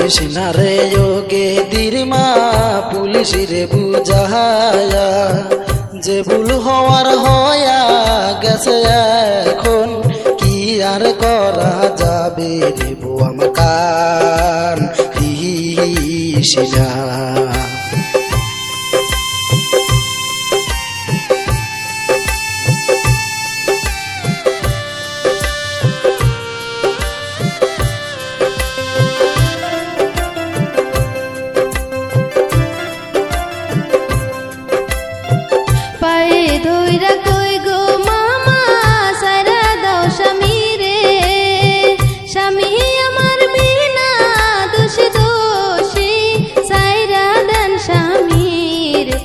Police না রে ওকে দিরমা police রে বুঝায়া যে ভুল হওয়ার হয়া গেছে এখন কি আর করা যাবে রে বউ আমার কান দিস না।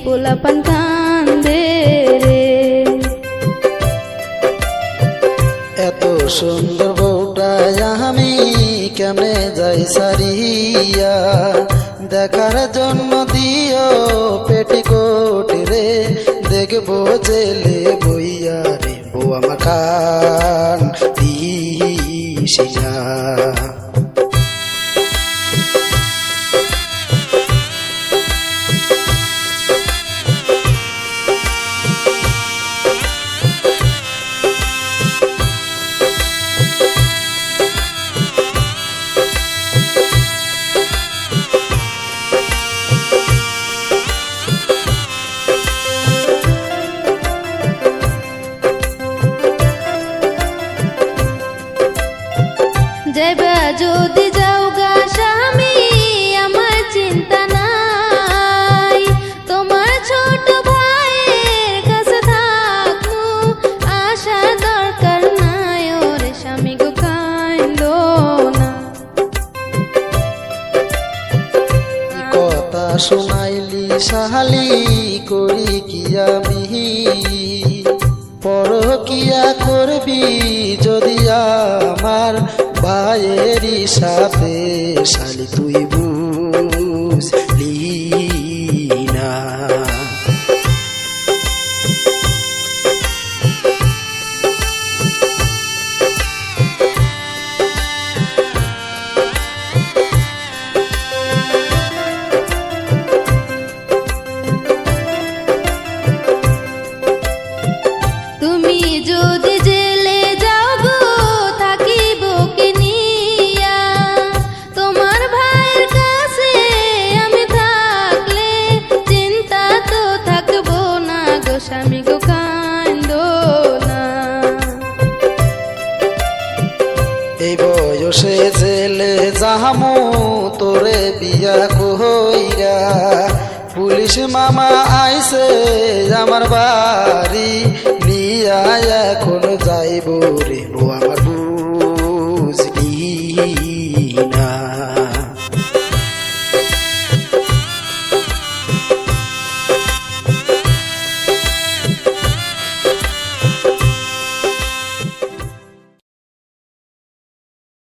পোলাপান কান্দে রে এত সুন্দর বউটা আমি কেমনে যাই সারিয়া দেখার জন্য দিও পেটিকোট রে দেখবো জেলে বইয়া রে বউ আমার কান দিস না। যাইবা যদি যাও গা স্বামী আমার চিন্তা নাই, তোমার ছোট ভাইয়ের কাছে থাকবো আশা দরকার নাই ওরে স্বামী গো কান্দো না। কথা শুনাইলি সাহালি করি কি আমি পরকিয়া করবি যদি আমার ভাইয়েরই সাথে শালি তুই বুঝলি না। তুমি যদি জেলে যাও গো থাকিব কে নিয়া, তোমার ভাইয়ের কাছে আমি থাকলে চিন্তা তো থাকবো না গো স্বামী গো কান্দো না। এই বয়সে জেলে যাহামু তোরে বিয়া কইরা পুলিশ মামা আইছে আমার বাড়ি নিয়া এখন যাইব রে বউ আমার